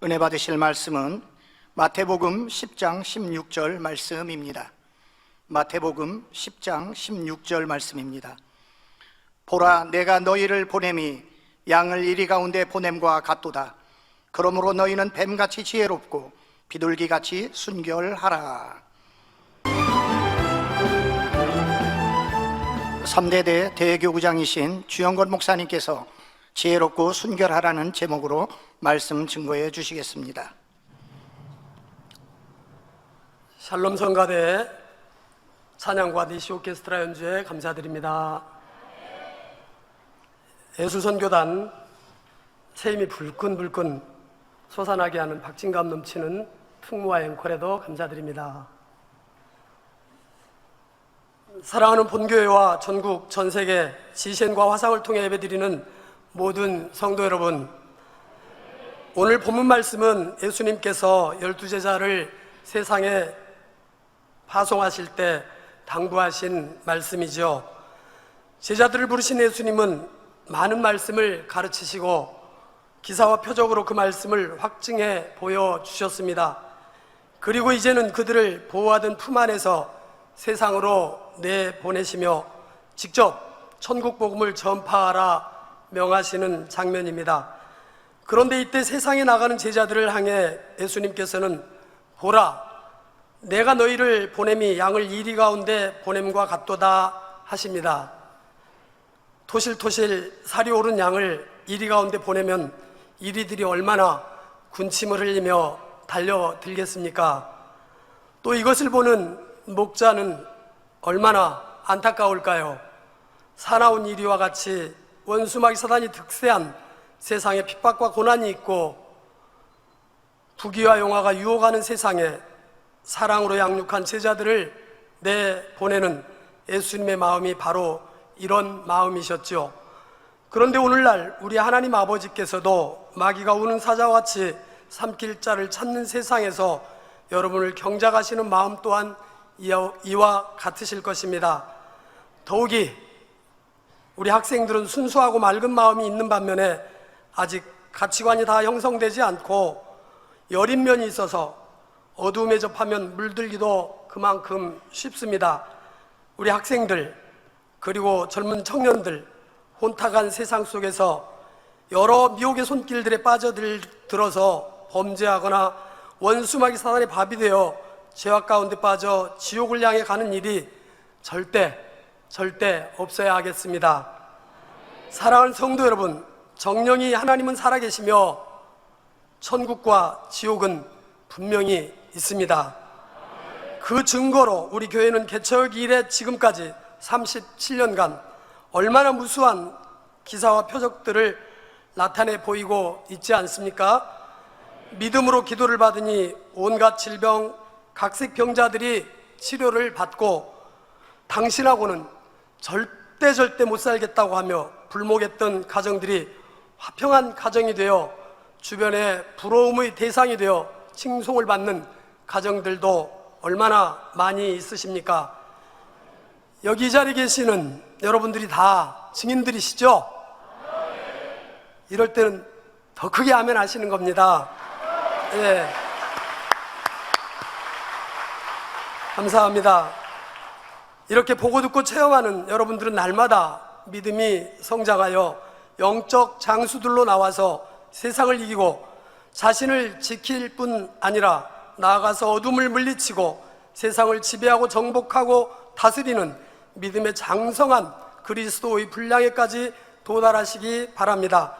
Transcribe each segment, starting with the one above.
은혜 받으실 말씀은 마태복음 10장 16절 말씀입니다. 마태복음 10장 16절 말씀입니다. 보라, 내가 너희를 보냄이 양을 이리 가운데 보냄과 같도다. 그러므로 너희는 뱀같이 지혜롭고 비둘기같이 순결하라. 3대대 대교구장이신 주영건 목사님께서 지혜롭고 순결하라는 제목으로 말씀 증거해 주시겠습니다. 샬롬 성가대 찬양과 DC 오케스트라 연주에 감사드립니다. 예술선교단 체임이 불끈불끈 솟아나게 하는 박진감 넘치는 풍무와 앵콜에도 감사드립니다. 사랑하는 본교회와 전국 전세계 지신과 화상을 통해 예배드리는 모든 성도 여러분, 오늘 본문 말씀은 예수님께서 12제자를 세상에 파송하실 때 당부하신 말씀이죠. 제자들을 부르신 예수님은 많은 말씀을 가르치시고 기사와 표적으로 그 말씀을 확증해 보여주셨습니다. 그리고 이제는 그들을 보호하던 품 안에서 세상으로 내보내시며 직접 천국 복음을 전파하라 명하시는 장면입니다. 그런데 이때 세상에 나가는 제자들을 향해 예수님께서는 보라, 내가 너희를 보냄이 양을 이리 가운데 보냄과 같도다 하십니다. 토실토실 살이 오른 양을 이리 가운데 보내면 이리들이 얼마나 군침을 흘리며 달려들겠습니까? 또 이것을 보는 목자는 얼마나 안타까울까요? 사나운 이리와 같이 원수마귀 사단이 득세한 세상에 핍박과 고난이 있고 부귀와 영화가 유혹하는 세상에 사랑으로 양육한 제자들을 내보내는 예수님의 마음이 바로 이런 마음이셨죠. 그런데 오늘날 우리 하나님 아버지께서도 마귀가 우는 사자와 같이 삼킬 자를 찾는 세상에서 여러분을 경작하시는 마음 또한 이와 같으실 것입니다. 더욱이 우리 학생들은 순수하고 맑은 마음이 있는 반면에 아직 가치관이 다 형성되지 않고 여린 면이 있어서 어두움에 접하면 물들기도 그만큼 쉽습니다. 우리 학생들 그리고 젊은 청년들, 혼탁한 세상 속에서 여러 미혹의 손길들에 빠져들어서 범죄하거나 원수마귀 사단의 밥이 되어 죄악 가운데 빠져 지옥을 향해 가는 일이 절대 없어야 하겠습니다. 사랑하는 성도 여러분, 정령이 하나님은 살아계시며 천국과 지옥은 분명히 있습니다. 그 증거로 우리 교회는 개척 이래 지금까지 37년간 얼마나 무수한 기사와 표적들을 나타내 보이고 있지 않습니까? 믿음으로 기도를 받으니 온갖 질병, 각색 병자들이 치료를 받고 당신하고는 절대 못 살겠다고 하며 불목했던 가정들이 화평한 가정이 되어 주변에 부러움의 대상이 되어 칭송을 받는 가정들도 얼마나 많이 있으십니까? 여기 이 자리에 계시는 여러분들이 다 증인들이시죠? 이럴 때는 더 크게 아멘 하시는 겁니다. 예. 감사합니다. 이렇게 보고 듣고 체험하는 여러분들은 날마다 믿음이 성장하여 영적 장수들로 나와서 세상을 이기고 자신을 지킬 뿐 아니라 나아가서 어둠을 물리치고 세상을 지배하고 정복하고 다스리는 믿음의 장성한 그리스도의 분량에까지 도달하시기 바랍니다.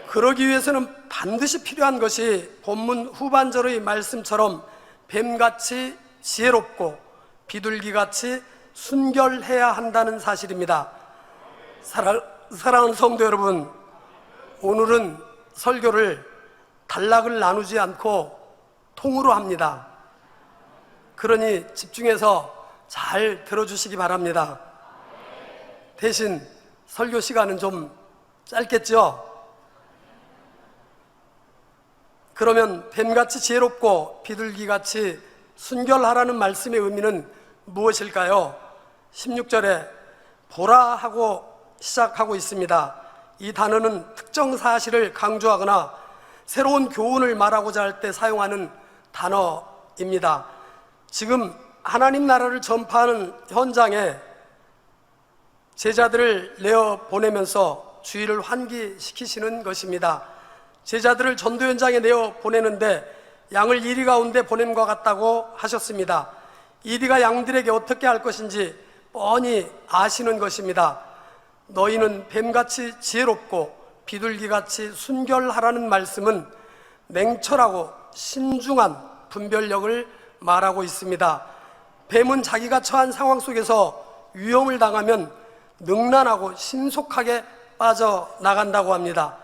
그러기 위해서는 반드시 필요한 것이 본문 후반절의 말씀처럼 뱀같이 지혜롭고 비둘기같이 순결해야 한다는 사실입니다. 사랑하는 성도 여러분, 오늘은 설교를 단락을 나누지 않고 통으로 합니다. 그러니 집중해서 잘 들어주시기 바랍니다. 대신 설교 시간은 좀 짧겠죠? 그러면 뱀같이 지혜롭고 비둘기같이 순결하라는 말씀의 의미는 무엇일까요? 16절에 보라 하고 시작하고 있습니다. 이 단어는 특정 사실을 강조하거나 새로운 교훈을 말하고자 할 때 사용하는 단어입니다. 지금 하나님 나라를 전파하는 현장에 제자들을 내어 보내면서 주의를 환기시키시는 것입니다. 제자들을 전도 현장에 내어 보내는데 양을 이리 가운데 보냄과 같다고 하셨습니다. 이리가 양들에게 어떻게 할 것인지 뻔히 아시는 것입니다. 너희는 뱀같이 지혜롭고 비둘기같이 순결하라는 말씀은 냉철하고 신중한 분별력을 말하고 있습니다. 뱀은 자기가 처한 상황 속에서 위험을 당하면 능란하고 신속하게 빠져나간다고 합니다.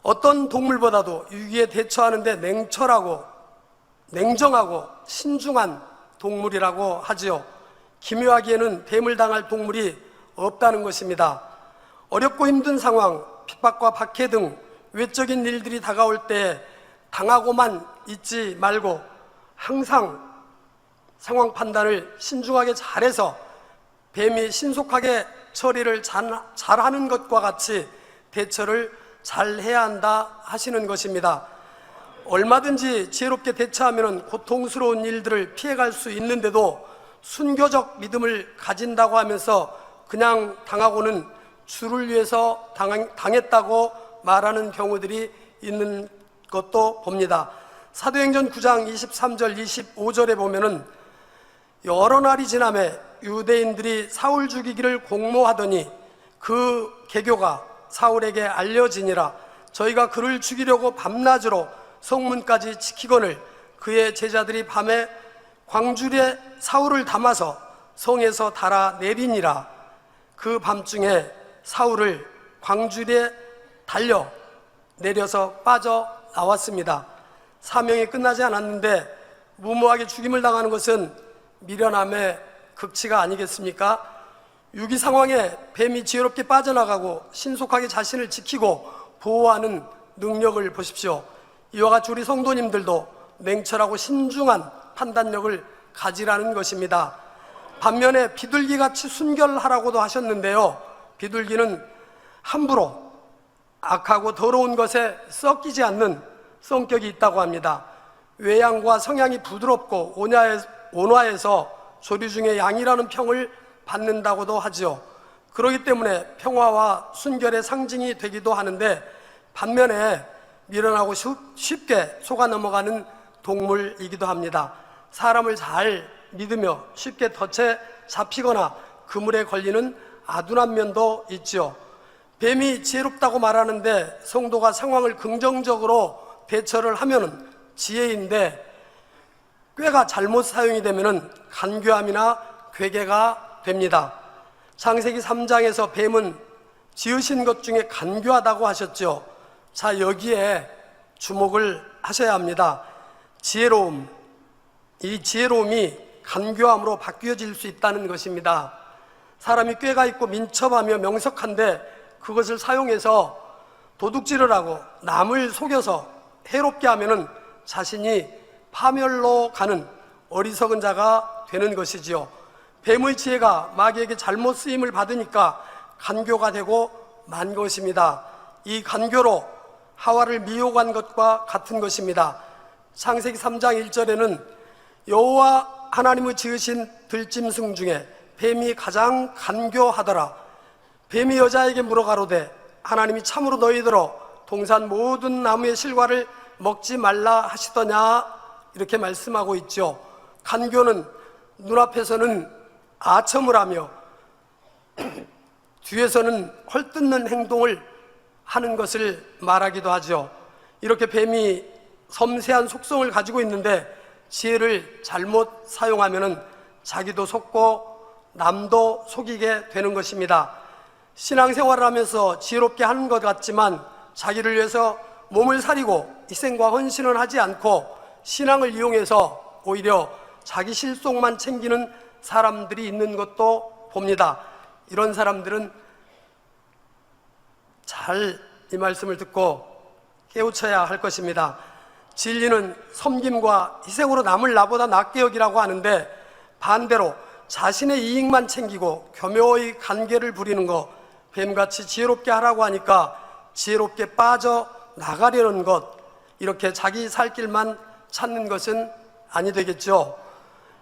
어떤 동물보다도 위기에 대처하는 데 냉정하고 신중한 동물이라고 하지요. 기묘하기에는 뱀을 당할 동물이 없다는 것입니다. 어렵고 힘든 상황, 핍박과 박해 등 외적인 일들이 다가올 때 당하고만 있지 말고 항상 상황 판단을 신중하게 잘해서 뱀이 신속하게 처리를 잘하는 것과 같이 대처를 잘 해야 한다 하시는 것입니다. 얼마든지 지혜롭게 대처하면 고통스러운 일들을 피해갈 수 있는데도 순교적 믿음을 가진다고 하면서 그냥 당하고는 주를 위해서 당했다고 말하는 경우들이 있는 것도 봅니다. 사도행전 9장 23절 25절에 보면은 여러 날이 지나매 유대인들이 사울 죽이기를 공모하더니 그 계교가 사울에게 알려지니라. 저희가 그를 죽이려고 밤낮으로 성문까지 지키거늘 그의 제자들이 밤에 광주리에 사울을 담아서 성에서 달아 내리니라. 그 밤중에 사울을 광주리에 달려 내려서 빠져나왔습니다. 사명이 끝나지 않았는데 무모하게 죽임을 당하는 것은 미련함의 극치가 아니겠습니까? 위기 상황에 뱀이 지혜롭게 빠져나가고 신속하게 자신을 지키고 보호하는 능력을 보십시오. 이와 같이 우리 성도님들도 냉철하고 신중한 판단력을 가지라는 것입니다. 반면에 비둘기같이 순결하라고도 하셨는데요, 비둘기는 함부로 악하고 더러운 것에 섞이지 않는 성격이 있다고 합니다. 외양과 성향이 부드럽고 온화해서 조류 중에 양이라는 평을 받는다고도 하죠. 그렇기 때문에 평화와 순결의 상징이 되기도 하는데, 반면에 미련하고 쉽게 속아 넘어가는 동물이기도 합니다. 사람을 잘 믿으며 쉽게 덫에 잡히거나 그물에 걸리는 아둔한 면도 있죠. 뱀이 지혜롭다고 말하는데 성도가 상황을 긍정적으로 대처를 하면은 지혜인데, 꾀가 잘못 사용이 되면은 간교함이나 괴계가 됩니다. 창세기 3장에서 뱀은 지으신 것 중에 간교하다고 하셨죠. 자, 여기에 주목을 하셔야 합니다. 지혜로움, 이 지혜로움이 간교함으로 바뀌어질 수 있다는 것입니다. 사람이 꾀가 있고 민첩하며 명석한데 그것을 사용해서 도둑질을 하고 남을 속여서 해롭게 하면은 자신이 파멸로 가는 어리석은 자가 되는 것이지요. 뱀의 지혜가 마귀에게 잘못 쓰임을 받으니까 간교가 되고 만 것입니다. 이 간교로 하와를 미혹한 것과 같은 것입니다. 창세기 3장 1절에는 여호와 하나님의 지으신 들짐승 중에 뱀이 가장 간교하더라. 뱀이 여자에게 물어가로되 하나님이 참으로 너희들어 동산 모든 나무의 실과를 먹지 말라 하시더냐, 이렇게 말씀하고 있죠. 간교는 눈앞에서는 아첨을 하며 뒤에서는 헐뜯는 행동을 하는 것을 말하기도 하죠. 이렇게 뱀이 섬세한 속성을 가지고 있는데 지혜를 잘못 사용하면 자기도 속고 남도 속이게 되는 것입니다. 신앙생활을 하면서 지혜롭게 하는 것 같지만 자기를 위해서 몸을 사리고 희생과 헌신을 하지 않고 신앙을 이용해서 오히려 자기 실속만 챙기는 사람들이 있는 것도 봅니다. 이런 사람들은 잘 이 말씀을 듣고 깨우쳐야 할 것입니다. 진리는 섬김과 희생으로 남을 나보다 낫게 여기라고 하는데, 반대로 자신의 이익만 챙기고 교묘의 관계를 부리는 거, 뱀같이 지혜롭게 하라고 하니까 지혜롭게 빠져 나가려는 것, 이렇게 자기 살 길만 찾는 것은 아니 되겠죠.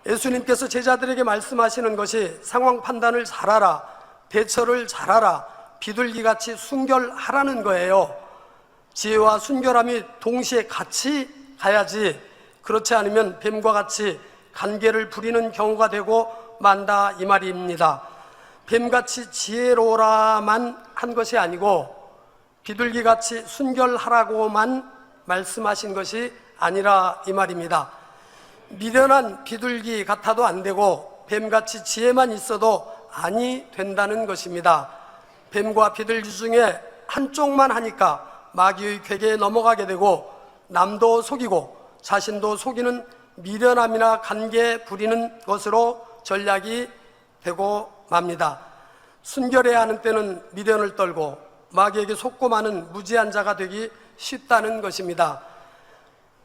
예수님께서 제자들에게 말씀하시는 것이 상황 판단을 잘하라, 대처를 잘하라, 비둘기같이 순결하라는 거예요. 지혜와 순결함이 동시에 같이 가야지, 그렇지 않으면 뱀과 같이 간계를 부리는 경우가 되고 만다, 이 말입니다. 뱀같이 지혜로라만 한 것이 아니고 비둘기같이 순결하라고만 말씀하신 것이 아니라 이 말입니다. 미련한 비둘기 같아도 안 되고 뱀같이 지혜만 있어도 아니 된다는 것입니다. 뱀과 비둘기 중에 한쪽만 하니까 마귀의 궤계에 넘어가게 되고 남도 속이고 자신도 속이는 미련함이나 간계 부리는 것으로 전략이 되고 맙니다. 순결해야 하는 때는 미련을 떨고 마귀에게 속고 마는 무지한 자가 되기 쉽다는 것입니다.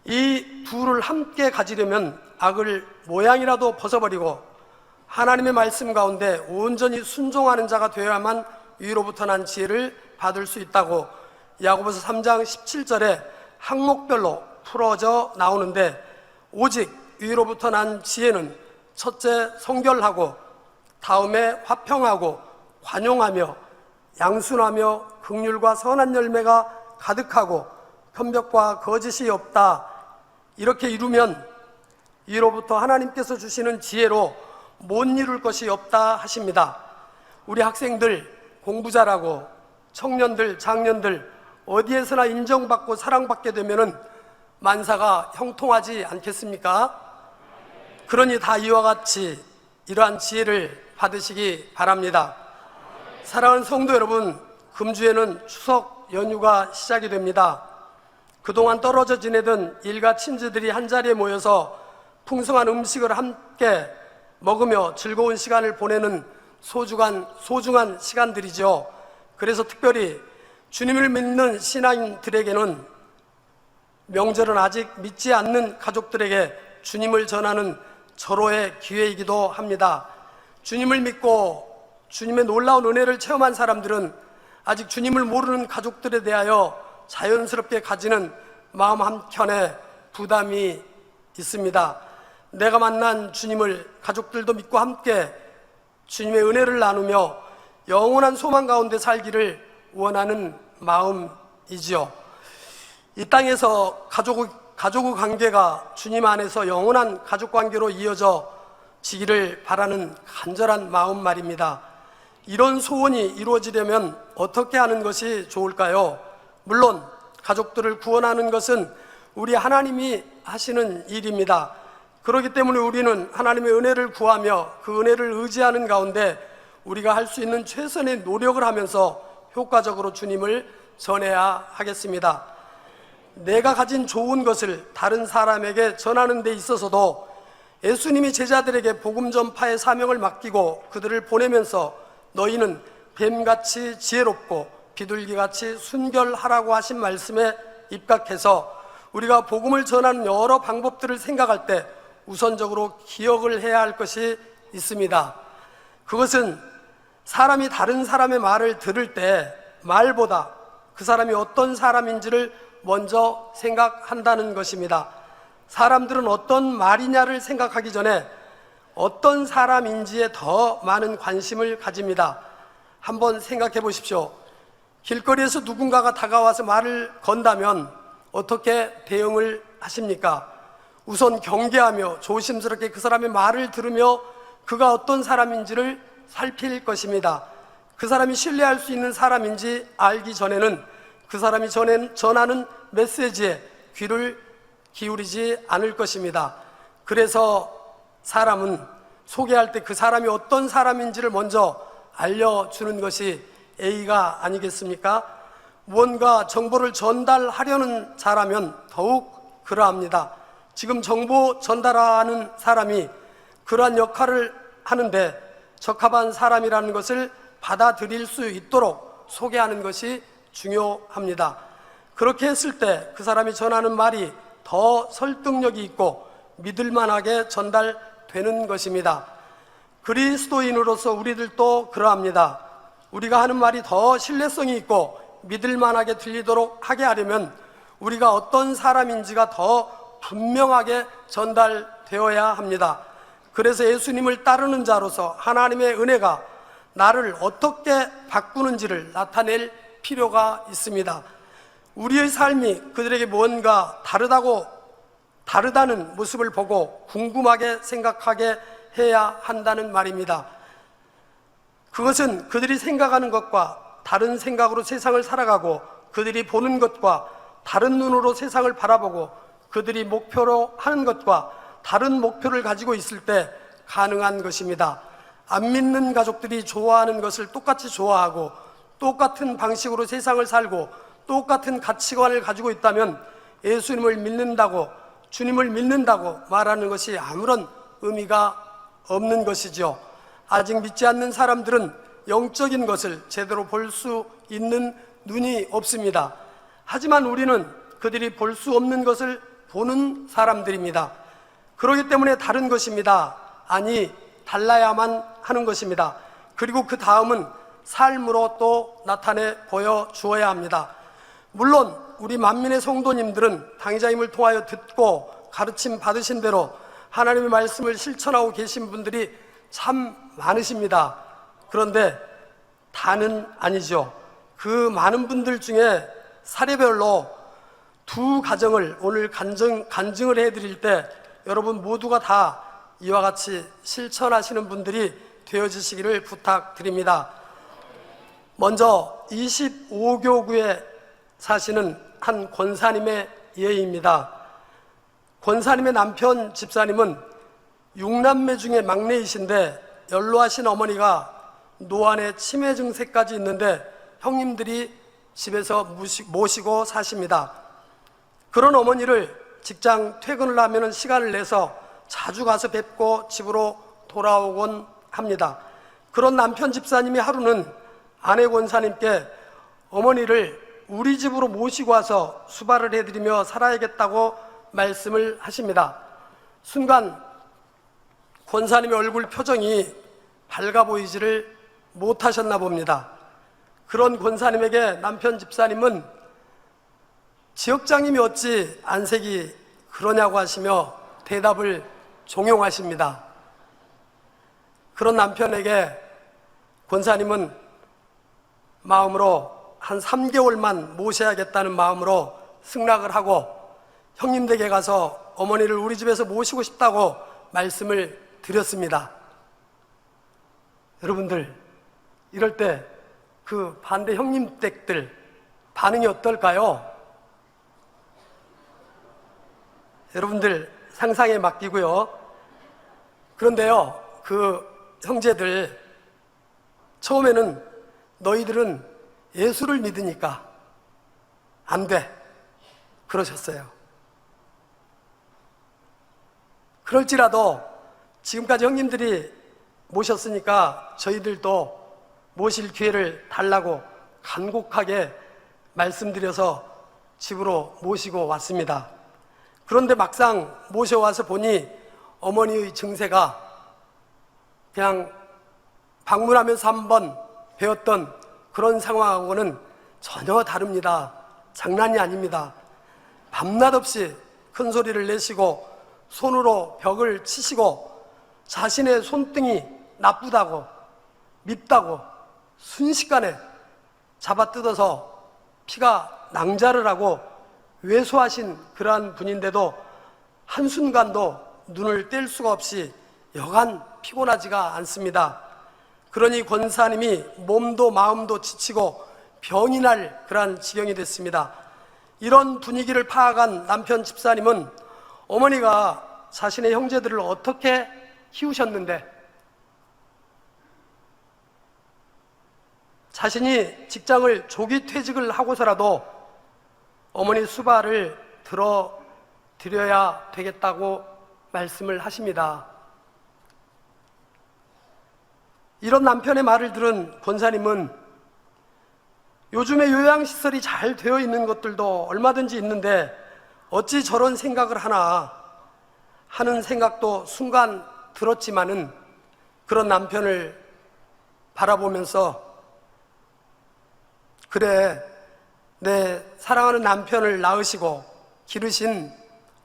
이 둘을 함께 가지려면 악을 모양이라도 벗어버리고 하나님의 말씀 가운데 온전히 순종하는 자가 되어야만 위로부터 난 지혜를 받을 수 있다고 야고보서 3장 17절에 항목별로 풀어져 나오는데, 오직 위로부터 난 지혜는 첫째 성결하고 다음에 화평하고 관용하며 양순하며 긍휼과 선한 열매가 가득하고 편벽과 거짓이 없다. 이렇게 이루면 위로부터 하나님께서 주시는 지혜로 못 이룰 것이 없다 하십니다. 우리 학생들 공부 잘하고 청년들, 장년들 어디에서나 인정받고 사랑받게 되면은 만사가 형통하지 않겠습니까? 그러니 다 이와 같이 이러한 지혜를 받으시기 바랍니다. 사랑하는 성도 여러분, 금주에는 추석 연휴가 시작이 됩니다. 그동안 떨어져 지내던 일가 친지들이 한자리에 모여서 풍성한 음식을 함께 먹으며 즐거운 시간을 보내는 소중한 시간들이죠. 그래서 특별히 주님을 믿는 신앙인들에게는 명절은 아직 믿지 않는 가족들에게 주님을 전하는 절호의 기회이기도 합니다. 주님을 믿고 주님의 놀라운 은혜를 체험한 사람들은 아직 주님을 모르는 가족들에 대하여 자연스럽게 가지는 마음 한켠에 부담이 있습니다. 내가 만난 주님을 가족들도 믿고 함께 주님의 은혜를 나누며 영원한 소망 가운데 살기를 원하는 마음이지요. 이 땅에서 가족의 관계가 주님 안에서 영원한 가족 관계로 이어져 지기를 바라는 간절한 마음 말입니다. 이런 소원이 이루어지려면 어떻게 하는 것이 좋을까요? 물론 가족들을 구원하는 것은 우리 하나님이 하시는 일입니다. 그렇기 때문에 우리는 하나님의 은혜를 구하며 그 은혜를 의지하는 가운데 우리가 할 수 있는 최선의 노력을 하면서 효과적으로 주님을 전해야 하겠습니다. 내가 가진 좋은 것을 다른 사람에게 전하는 데 있어서도 예수님이 제자들에게 복음 전파의 사명을 맡기고 그들을 보내면서 너희는 뱀같이 지혜롭고 비둘기같이 순결하라고 하신 말씀에 입각해서 우리가 복음을 전하는 여러 방법들을 생각할 때 우선적으로 기억을 해야 할 것이 있습니다. 그것은 사람이 다른 사람의 말을 들을 때 말보다 그 사람이 어떤 사람인지를 먼저 생각한다는 것입니다. 사람들은 어떤 말이냐를 생각하기 전에 어떤 사람인지에 더 많은 관심을 가집니다. 한번 생각해 보십시오. 길거리에서 누군가가 다가와서 말을 건다면 어떻게 대응을 하십니까? 우선 경계하며 조심스럽게 그 사람의 말을 들으며 그가 어떤 사람인지를 살필 것입니다. 그 사람이 신뢰할 수 있는 사람인지 알기 전에는 그 사람이 전하는 메시지에 귀를 기울이지 않을 것입니다. 그래서 사람은 소개할 때 그 사람이 어떤 사람인지를 먼저 알려주는 것이 A가 아니겠습니까? 무언가 정보를 전달하려는 자라면 더욱 그러합니다. 지금 정보 전달하는 사람이 그러한 역할을 하는데 적합한 사람이라는 것을 받아들일 수 있도록 소개하는 것이 중요합니다. 그렇게 했을 때 그 사람이 전하는 말이 더 설득력이 있고 믿을만하게 전달되는 것입니다. 그리스도인으로서 우리들도 그러합니다. 우리가 하는 말이 더 신뢰성이 있고 믿을만하게 들리도록 하게 하려면 우리가 어떤 사람인지가 더 분명하게 전달되어야 합니다. 그래서 예수님을 따르는 자로서 하나님의 은혜가 나를 어떻게 바꾸는지를 나타낼 필요가 있습니다. 우리의 삶이 그들에게 뭔가 다르다는 모습을 보고 궁금하게 생각하게 해야 한다는 말입니다. 그것은 그들이 생각하는 것과 다른 생각으로 세상을 살아가고, 그들이 보는 것과 다른 눈으로 세상을 바라보고, 그들이 목표로 하는 것과 다른 목표를 가지고 있을 때 가능한 것입니다. 안 믿는 가족들이 좋아하는 것을 똑같이 좋아하고, 똑같은 방식으로 세상을 살고, 똑같은 가치관을 가지고 있다면 예수님을 믿는다고, 주님을 믿는다고 말하는 것이 아무런 의미가 없는 것이죠. 아직 믿지 않는 사람들은 영적인 것을 제대로 볼 수 있는 눈이 없습니다. 하지만 우리는 그들이 볼 수 없는 것을 보는 사람들입니다. 그렇기 때문에 다른 것입니다. 아니, 달라야만 하는 것입니다. 그리고 그 다음은 삶으로 또 나타내 보여주어야 합니다. 물론 우리 만민의 성도님들은 당의자임을 통하여 듣고 가르침 받으신 대로 하나님의 말씀을 실천하고 계신 분들이 참 많으십니다. 그런데 다는 아니죠. 그 많은 분들 중에 사례별로 두 가정을 오늘 간증을 해드릴 때 여러분 모두가 다 이와 같이 실천하시는 분들이 되어주시기를 부탁드립니다. 먼저 25교구에 사시는 한 권사님의 예입니다. 권사님의 남편 집사님은 6남매 중에 막내이신데 연로하신 어머니가 노안에 치매 증세까지 있는데 형님들이 집에서 모시고 사십니다. 그런 어머니를 직장 퇴근을 하면 시간을 내서 자주 가서 뵙고 집으로 돌아오곤 합니다. 그런 남편 집사님이 하루는 아내 권사님께 어머니를 우리 집으로 모시고 와서 수발을 해드리며 살아야겠다고 말씀을 하십니다. 순간 권사님의 얼굴 표정이 밝아 보이지를 못하셨나 봅니다. 그런 권사님에게 남편 집사님은 지역장님이 어찌 안색이 그러냐고 하시며 대답을 종용하십니다. 그런 남편에게 권사님은 마음으로 한 3개월만 모셔야겠다는 마음으로 승낙을 하고 형님 댁에 가서 어머니를 우리 집에서 모시고 싶다고 말씀을 드렸습니다. 여러분들, 이럴 때 그 반대 형님 댁들 반응이 어떨까요? 여러분들 상상에 맡기고요. 그런데요, 그 형제들 처음에는 너희들은 예수를 믿으니까 안 돼 그러셨어요. 그럴지라도 지금까지 형님들이 모셨으니까 저희들도 모실 기회를 달라고 간곡하게 말씀드려서 집으로 모시고 왔습니다. 그런데 막상 모셔와서 보니 어머니의 증세가 그냥 방문하면서 한번 배웠던 그런 상황하고는 전혀 다릅니다. 장난이 아닙니다. 밤낮 없이 큰 소리를 내시고 손으로 벽을 치시고 자신의 손등이 나쁘다고 밉다고 순식간에 잡아뜯어서 피가 낭자를 하고 외소하신 그러한 분인데도 한순간도 눈을 뗄 수가 없이 여간 피곤하지가 않습니다. 그러니 권사님이 몸도 마음도 지치고 병이 날 그러한 지경이 됐습니다. 이런 분위기를 파악한 남편 집사님은 어머니가 자신의 형제들을 어떻게 키우셨는데 자신이 직장을 조기 퇴직을 하고서라도 어머니 수발을 들어드려야 되겠다고 말씀을 하십니다. 이런 남편의 말을 들은 권사님은 요즘에 요양시설이 잘 되어 있는 것들도 얼마든지 있는데 어찌 저런 생각을 하나 하는 생각도 순간 들었지만은 그런 남편을 바라보면서 그래, 내 사랑하는 남편을 낳으시고 기르신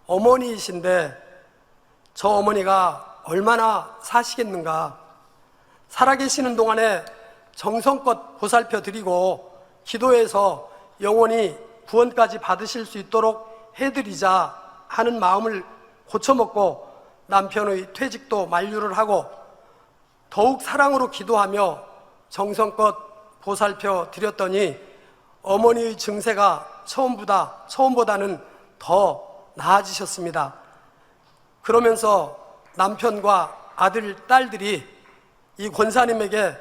어머니이신데 저 어머니가 얼마나 사시겠는가. 살아계시는 동안에 정성껏 보살펴 드리고 기도해서 영원히 구원까지 받으실 수 있도록 해드리자 하는 마음을 고쳐먹고 남편의 퇴직도 만류를 하고 더욱 사랑으로 기도하며 정성껏 보살펴 드렸더니 어머니의 증세가 처음보다는 더 나아지셨습니다. 그러면서 남편과 아들, 딸들이 이 권사님에게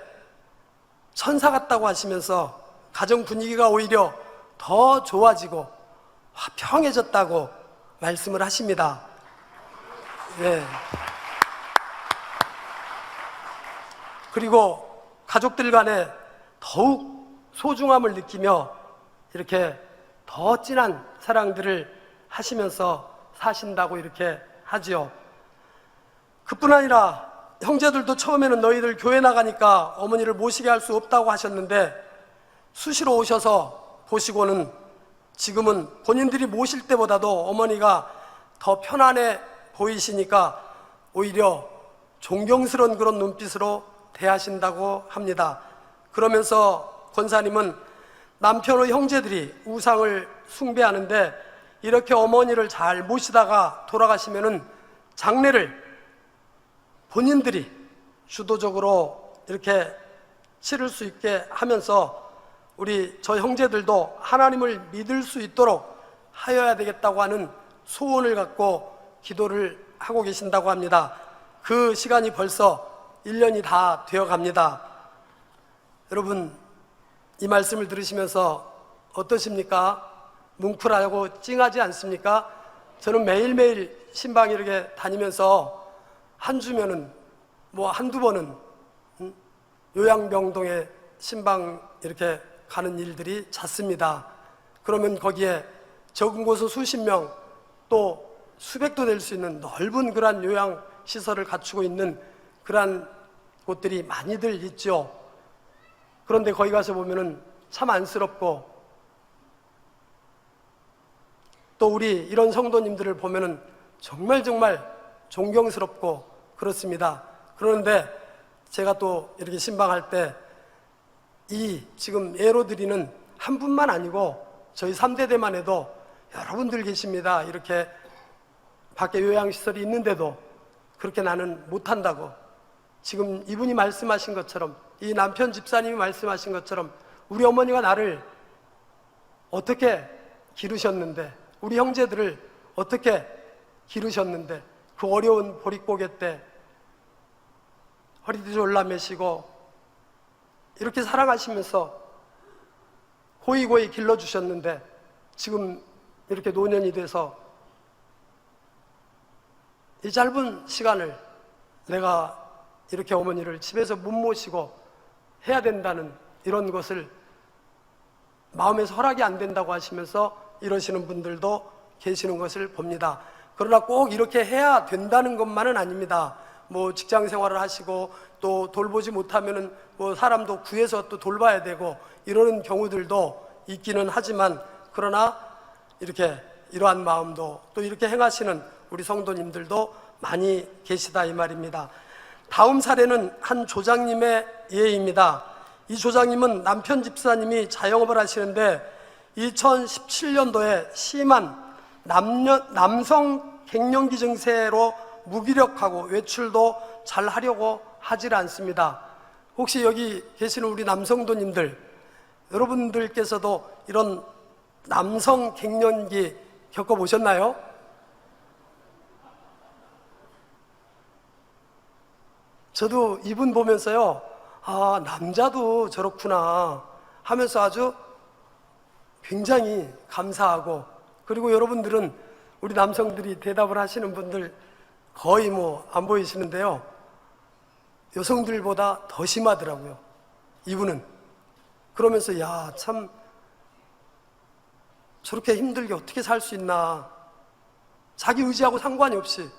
천사 같다고 하시면서 가정 분위기가 오히려 더 좋아지고 화평해졌다고 말씀을 하십니다. 네. 그리고 가족들 간에 더욱 소중함을 느끼며 이렇게 더 진한 사랑들을 하시면서 사신다고 이렇게 하지요. 그뿐 아니라 형제들도 처음에는 너희들 교회 나가니까 어머니를 모시게 할 수 없다고 하셨는데 수시로 오셔서 보시고는 지금은 본인들이 모실 때보다도 어머니가 더 편안해 보이시니까 오히려 존경스러운 그런 눈빛으로 대하신다고 합니다. 그러면서 권사님은 남편의 형제들이 우상을 숭배하는데 이렇게 어머니를 잘 모시다가 돌아가시면은 장례를 본인들이 주도적으로 이렇게 치를 수 있게 하면서 우리 저 형제들도 하나님을 믿을 수 있도록 하여야 되겠다고 하는 소원을 갖고 기도를 하고 계신다고 합니다. 그 시간이 벌써 1년이 다 되어 갑니다. 여러분, 이 말씀을 들으시면서 어떠십니까? 뭉클하고 찡하지 않습니까? 저는 매일매일 신방 이렇게 다니면서 한 주면은 한두 번은 요양병동에 신방 이렇게 가는 일들이 잦습니다. 그러면 거기에 적은 곳은 수십 명, 또 수백도 될 수 있는 넓은 그러한 요양시설을 갖추고 있는 그러한 곳들이 많이들 있죠. 그런데 거기 가서 보면은 참 안쓰럽고 또 우리 이런 성도님들을 보면은 정말 존경스럽고 그렇습니다. 그런데 제가 또 이렇게 신방할 때 이 지금 예로 드리는 한 분만 아니고 저희 3대대만 해도 여러분들 계십니다. 이렇게 밖에 요양시설이 있는데도 그렇게 나는 못한다고. 지금 이분이 말씀하신 것처럼, 이 남편 집사님이 말씀하신 것처럼 우리 어머니가 나를 어떻게 기르셨는데, 우리 형제들을 어떻게 기르셨는데, 그 어려운 보릿고개 때 허리도 졸라매시고 이렇게 사랑하시면서 고이고이 길러주셨는데 지금 이렇게 노년이 돼서 이 짧은 시간을 내가 이렇게 어머니를 집에서 못 모시고 해야 된다는 이런 것을 마음에서 허락이 안 된다고 하시면서 이러시는 분들도 계시는 것을 봅니다. 그러나 꼭 이렇게 해야 된다는 것만은 아닙니다. 직장 생활을 하시고 또 돌보지 못하면은 사람도 구해서 또 돌봐야 되고 이러는 경우들도 있기는 하지만, 그러나 이러한 마음도 또 이렇게 행하시는 우리 성도님들도 많이 계시다 이 말입니다. 다음 사례는 한 조장님의 예입니다. 이 조장님은 남편 집사님이 자영업을 하시는데 2017년도에 심한 남성 갱년기 증세로 무기력하고 외출도 잘 하려고 하질 않습니다. 혹시 여기 계시는 우리 남성도님들, 여러분들께서도 이런 남성 갱년기 겪어보셨나요? 저도 이분 보면서요, 아, 남자도 저렇구나 하면서 아주 굉장히 감사하고, 그리고 여러분들은 우리 남성들이 대답을 하시는 분들 거의 안 보이시는데요, 여성들보다 더 심하더라고요, 이분은. 그러면서 참 저렇게 힘들게 어떻게 살 수 있나, 자기 의지하고 상관이 없이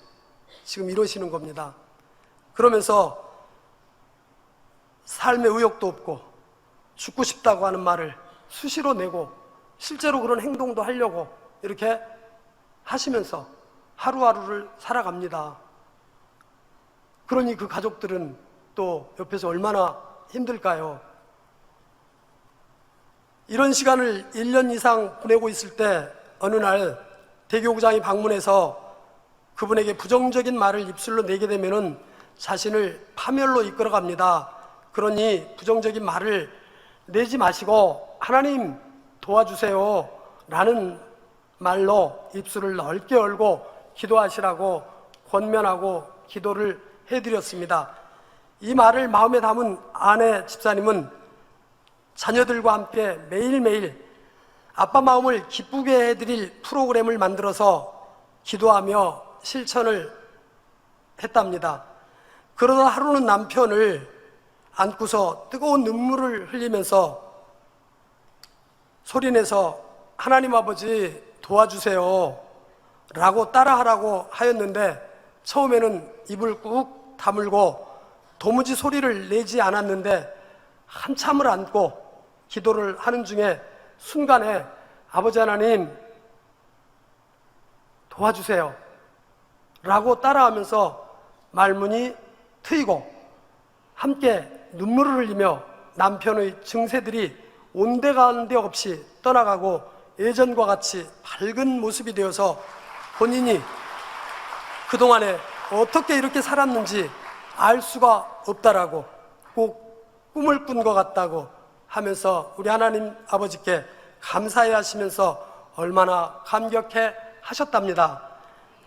지금 이러시는 겁니다. 그러면서 삶의 의욕도 없고 죽고 싶다고 하는 말을 수시로 내고 실제로 그런 행동도 하려고 이렇게 하시면서 하루하루를 살아갑니다. 그러니 그 가족들은 또 옆에서 얼마나 힘들까요? 이런 시간을 1년 이상 보내고 있을 때 어느 날 대교구장이 방문해서 그분에게 부정적인 말을 입술로 내게 되면은 자신을 파멸로 이끌어갑니다. 그러니 부정적인 말을 내지 마시고 하나님 도와주세요 라는 말로 입술을 넓게 열고 기도하시라고 권면하고 기도를 해드렸습니다. 이 말을 마음에 담은 아내 집사님은 자녀들과 함께 매일매일 아빠 마음을 기쁘게 해드릴 프로그램을 만들어서 기도하며 실천을 했답니다. 그러다 하루는 남편을 안고서 뜨거운 눈물을 흘리면서 소리내서 하나님 아버지 도와주세요 라고 따라하라고 하였는데 처음에는 입을 꾹 다물고 도무지 소리를 내지 않았는데 한참을 안고 기도를 하는 중에 순간에 아버지 하나님 도와주세요 라고 따라하면서 말문이 트이고 함께 눈물을 흘리며 남편의 증세들이 온데간데 없이 떠나가고 예전과 같이 밝은 모습이 되어서 본인이 그동안에 어떻게 이렇게 살았는지 알 수가 없다라고 꼭 꿈을 꾼 것 같다고 하면서 우리 하나님 아버지께 감사해 하시면서 얼마나 감격해 하셨답니다.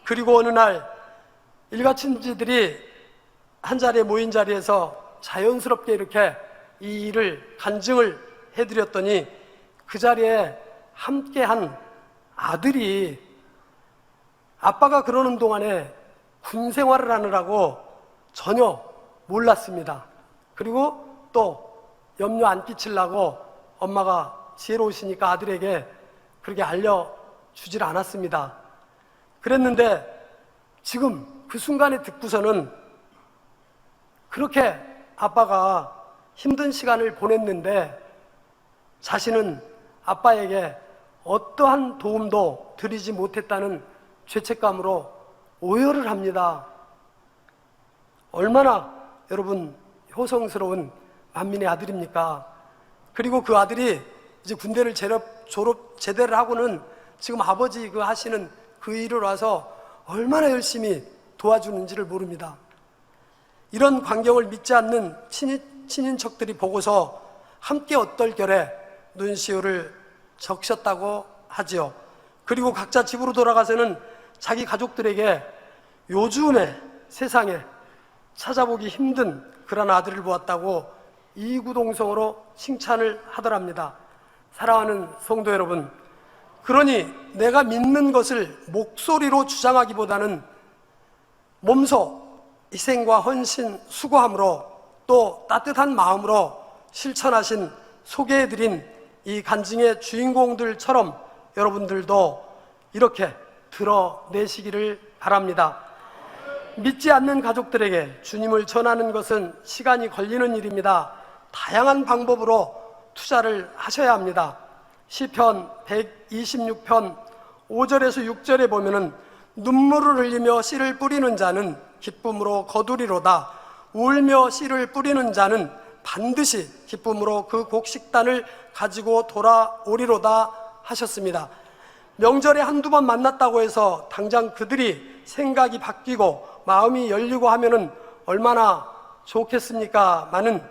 그리고 어느 날 일가 친지들이 한자리에 모인 자리에서 자연스럽게 이렇게 이 일을 간증을 해드렸더니 그 자리에 함께한 아들이 아빠가 그러는 동안에 군 생활을 하느라고 전혀 몰랐습니다. 그리고 또 염려 안 끼치려고 엄마가 지혜로우시니까 아들에게 그렇게 알려주질 않았습니다. 그랬는데 지금 그 순간에 듣고서는 그렇게 아빠가 힘든 시간을 보냈는데 자신은 아빠에게 어떠한 도움도 드리지 못했다는 죄책감으로 오열을 합니다. 얼마나 여러분 효성스러운 만민의 아들입니까? 그리고 그 아들이 이제 군대를 제대를 하고는 지금 아버지 그 하시는 그 일을 와서 얼마나 열심히 도와주는지를 모릅니다. 이런 광경을 믿지 않는 친인척들이 보고서 함께 어떨결에 눈시울을 적셨다고 하지요. 그리고 각자 집으로 돌아가서는 자기 가족들에게 요즘의 세상에 찾아보기 힘든 그런 아들을 보았다고 이구동성으로 칭찬을 하더랍니다. 사랑하는 성도 여러분, 그러니 내가 믿는 것을 목소리로 주장하기보다는 몸소 희생과 헌신, 수고함으로 또 따뜻한 마음으로 실천하신 소개해드린 이 간증의 주인공들처럼 여러분들도 이렇게 드러내시기를 바랍니다. 믿지 않는 가족들에게 주님을 전하는 것은 시간이 걸리는 일입니다. 다양한 방법으로 투자를 하셔야 합니다. 시편 126편 5절에서 6절에 보면은 눈물을 흘리며 씨를 뿌리는 자는 기쁨으로 거두리로다. 울며 씨를 뿌리는 자는 반드시 기쁨으로 그 곡식단을 가지고 돌아오리로다 하셨습니다. 명절에 한두 번 만났다고 해서 당장 그들이 생각이 바뀌고 마음이 열리고 하면은 얼마나 좋겠습니까? 많은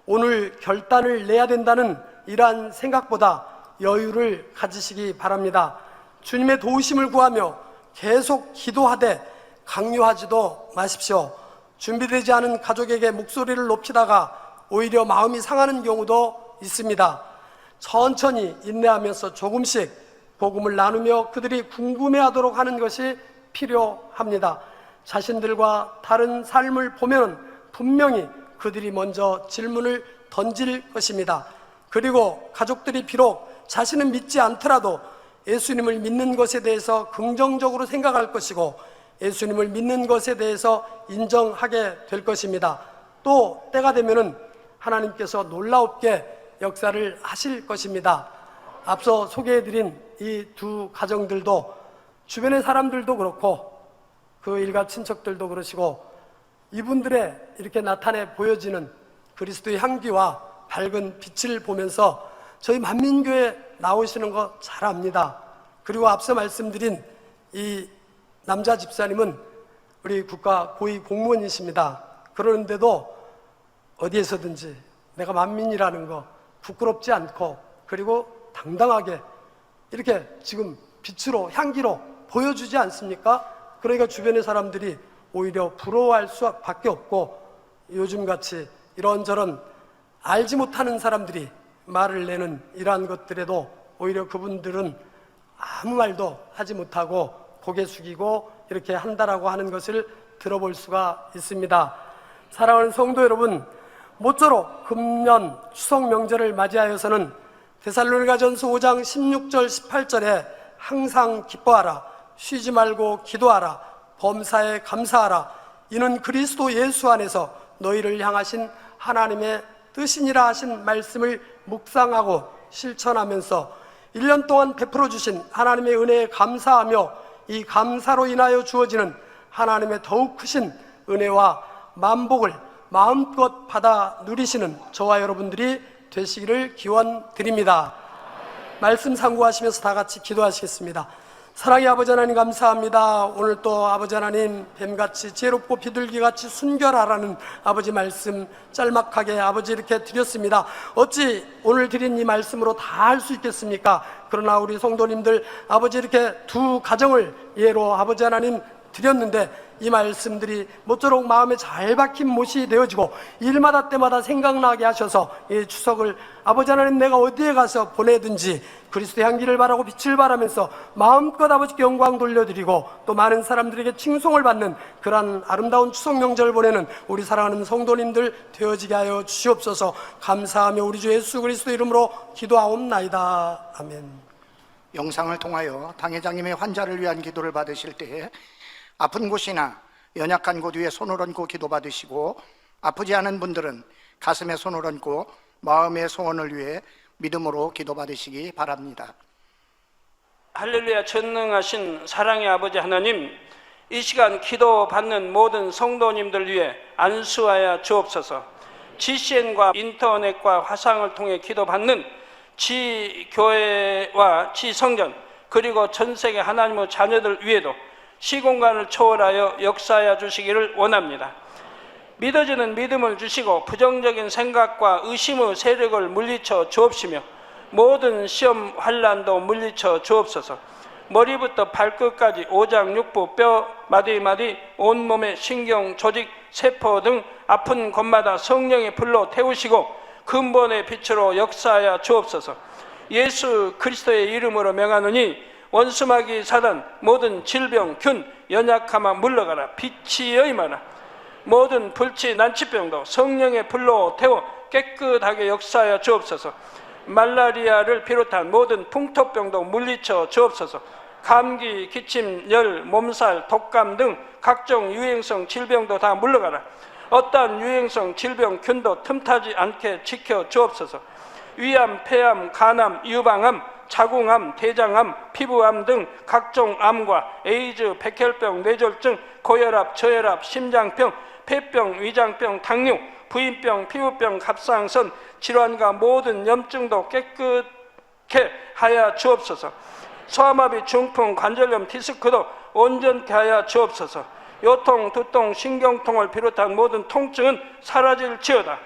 오늘 결단을 내야 된다는 이러한 생각보다 여유를 가지시기 바랍니다. 주님의 도우심을 구하며 계속 기도하되 강요하지도 마십시오. 준비되지 않은 가족에게 목소리를 높이다가 오히려 마음이 상하는 경우도 있습니다. 천천히 인내하면서 조금씩 복음을 나누며 그들이 궁금해하도록 하는 것이 필요합니다. 자신들과 다른 삶을 보면 분명히 그들이 먼저 질문을 던질 것입니다. 그리고 가족들이 비록 자신은 믿지 않더라도 예수님을 믿는 것에 대해서 긍정적으로 생각할 것이고 예수님을 믿는 것에 대해서 인정하게 될 것입니다. 또 때가 되면은 하나님께서 놀라웁게 역사를 하실 것입니다. 앞서 소개해드린 이 두 가정들도 주변의 사람들도 그렇고 그 일가 친척들도 그러시고 이분들의 이렇게 나타내 보여지는 그리스도의 향기와 밝은 빛을 보면서 저희 만민교회 나오시는 거 잘 압니다. 그리고 앞서 말씀드린 이 남자 집사님은 우리 국가 고위 공무원이십니다. 그러는데도 어디에서든지 내가 만민이라는 거 부끄럽지 않고 그리고 당당하게 이렇게 지금 빛으로 향기로 보여주지 않습니까? 그러니까 주변의 사람들이 오히려 부러워할 수밖에 없고 요즘같이 이런저런 알지 못하는 사람들이 말을 내는 이러한 것들에도 오히려 그분들은 아무 말도 하지 못하고 고개 숙이고 이렇게 한다라고 하는 것을 들어볼 수가 있습니다. 사랑하는 성도 여러분, 모쪼록 금년 추석 명절을 맞이하여서는 데살로니가전서 5장 16절 18절에 항상 기뻐하라, 쉬지 말고 기도하라, 범사에 감사하라, 이는 그리스도 예수 안에서 너희를 향하신 하나님의 뜻이니라 하신 말씀을 묵상하고 실천하면서 1년 동안 베풀어 주신 하나님의 은혜에 감사하며 이 감사로 인하여 주어지는 하나님의 더욱 크신 은혜와 만복을 마음껏 받아 누리시는 저와 여러분들이 되시기를 기원드립니다. 말씀 상고하시면서 다 같이 기도하시겠습니다. 사랑의 아버지 하나님 감사합니다. 오늘 또 아버지 하나님 뱀같이 지혜롭고 비둘기같이 순결하라는 아버지 말씀 짤막하게 아버지 이렇게 드렸습니다. 어찌 오늘 드린 이 말씀으로 다 할 수 있겠습니까? 그러나 우리 성도님들 아버지 이렇게 두 가정을 예로 아버지 하나님 드렸는데 이 말씀들이 모쪼록 마음에 잘 박힌 못이 되어지고 일마다 때마다 생각나게 하셔서 이 추석을 아버지 하나님 내가 어디에 가서 보내든지 그리스도의 향기를 바라고 빛을 바라면서 마음껏 아버지께 영광 돌려드리고 또 많은 사람들에게 칭송을 받는 그러한 아름다운 추석 명절을 보내는 우리 사랑하는 성도님들 되어지게 하여 주시옵소서. 감사하며 우리 주 예수 그리스도 이름으로 기도하옵나이다. 아멘. 영상을 통하여 당회장님의 환자를 위한 기도를 받으실 때에 아픈 곳이나 연약한 곳 위에 손을 얹고 기도받으시고 아프지 않은 분들은 가슴에 손을 얹고 마음의 소원을 위해 믿음으로 기도받으시기 바랍니다. 할렐루야. 전능하신 사랑의 아버지 하나님, 이 시간 기도받는 모든 성도님들 위해 안수하여 주옵소서. GCN과 인터넷과 화상을 통해 기도받는 지교회와 지성전 그리고 전세계 하나님의 자녀들 위에도 시공간을 초월하여 역사하여 주시기를 원합니다. 믿어지는 믿음을 주시고 부정적인 생각과 의심의 세력을 물리쳐 주옵시며 모든 시험 환난도 물리쳐 주옵소서. 머리부터 발끝까지 오장육부 뼈 마디마디 온몸의 신경 조직 세포 등 아픈 곳마다 성령의 불로 태우시고 근본의 빛으로 역사하여 주옵소서. 예수 그리스도의 이름으로 명하노니 원수마귀 사단 모든 질병 균 연약함아 물러가라. 빛이 여임하라. 모든 불치 난치병도 성령의 불로 태워 깨끗하게 역사하여 주옵소서. 말라리아를 비롯한 모든 풍토병도 물리쳐 주옵소서. 감기, 기침, 열, 몸살, 독감 등 각종 유행성 질병도 다 물러가라. 어떠한 유행성 질병 균도 틈타지 않게 지켜 주옵소서. 위암, 폐암, 간암, 유방암, 자궁암, 대장암, 피부암 등 각종 암과 에이즈, 백혈병, 뇌졸중, 고혈압, 저혈압, 심장병, 폐병, 위장병, 당뇨, 부인병, 피부병, 갑상선 질환과 모든 염증도 깨끗게 하여 주옵소서. 소아마비, 중풍, 관절염, 디스크도 온전케 하여 주옵소서. 요통, 두통, 신경통을 비롯한 모든 통증은 사라질지어다.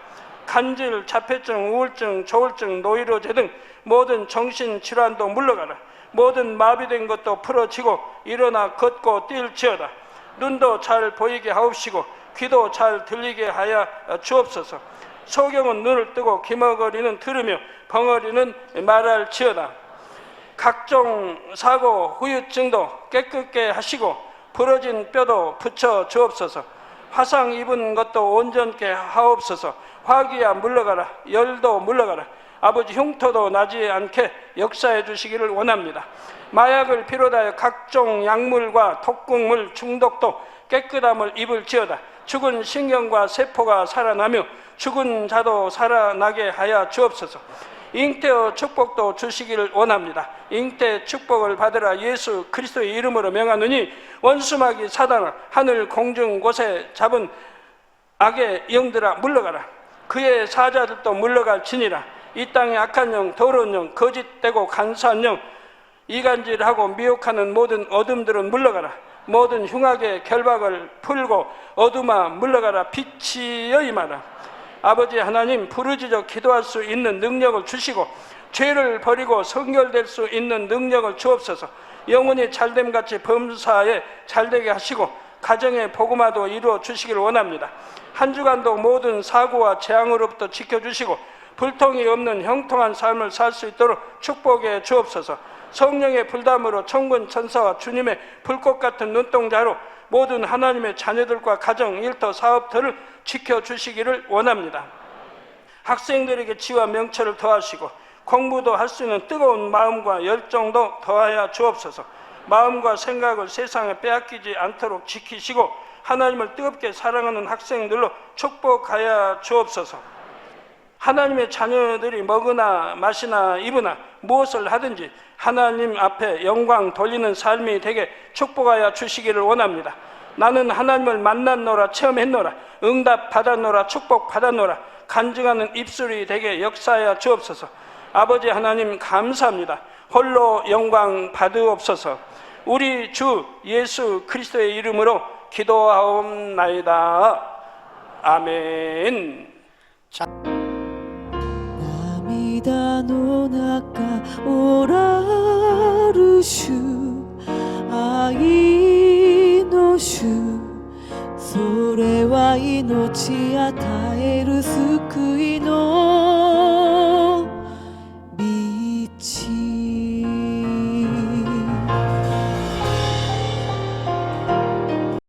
간질, 자폐증, 우울증, 조울증, 노이로제 등 모든 정신질환도 물러가라. 모든 마비된 것도 풀어지고 일어나 걷고 뛸지어다. 눈도 잘 보이게 하옵시고 귀도 잘 들리게 하여 주옵소서. 소경은 눈을 뜨고 기머거리는 들으며 벙어리는 말할지어다. 각종 사고, 후유증도 깨끗게 하시고 부러진 뼈도 붙여 주옵소서. 화상 입은 것도 온전케 하옵소서. 화기야 물러가라. 열도 물러가라. 아버지 흉터도 나지 않게 역사해 주시기를 원합니다. 마약을 비롯하여 각종 약물과 독극물 중독도 깨끗함을 입을지어다. 죽은 신경과 세포가 살아나며 죽은 자도 살아나게 하여 주옵소서. 잉태의 축복도 주시기를 원합니다. 잉태 축복을 받으라 예수 그리스도의 이름으로 명하노니 원수마귀 사단아 하늘 공중 곳에 잡은 악의 영들아 물러가라. 그의 사자들도 물러갈지니라. 이 땅의 악한 영, 더러운 영, 거짓되고 간사한 영, 이간질하고 미혹하는 모든 어둠들은 물러가라. 모든 흉악의 결박을 풀고 어둠아 물러가라. 빛이여 임하라. 아버지 하나님, 부르짖어 기도할 수 있는 능력을 주시고 죄를 버리고 성결될 수 있는 능력을 주옵소서. 영혼이 잘됨같이 범사에 잘되게 하시고 가정의 복음화도 이루어 주시기를 원합니다. 한 주간도 모든 사고와 재앙으로부터 지켜주시고 불통이 없는 형통한 삶을 살 수 있도록 축복해 주옵소서. 성령의 불담으로 천군 천사와 주님의 불꽃 같은 눈동자로 모든 하나님의 자녀들과 가정, 일터, 사업들을 지켜주시기를 원합니다. 학생들에게 지와 명철을 더하시고 공부도 할 수 있는 뜨거운 마음과 열정도 더하여 주옵소서. 마음과 생각을 세상에 빼앗기지 않도록 지키시고 하나님을 뜨겁게 사랑하는 학생들로 축복하여 주옵소서. 하나님의 자녀들이 먹으나 마시나 입으나 무엇을 하든지 하나님 앞에 영광 돌리는 삶이 되게 축복하여 주시기를 원합니다. 나는 하나님을 만났노라, 체험했노라, 응답 받았노라, 축복 받았노라, 간증하는 입술이 되게 역사하여 주옵소서. 아버지 하나님 감사합니다. 홀로 영광 받으옵소서. 우리 주 예수 그리스도의 이름으로 기도하옵나이다. 아멘. 涙の中おらる主愛の主それは命与える救いの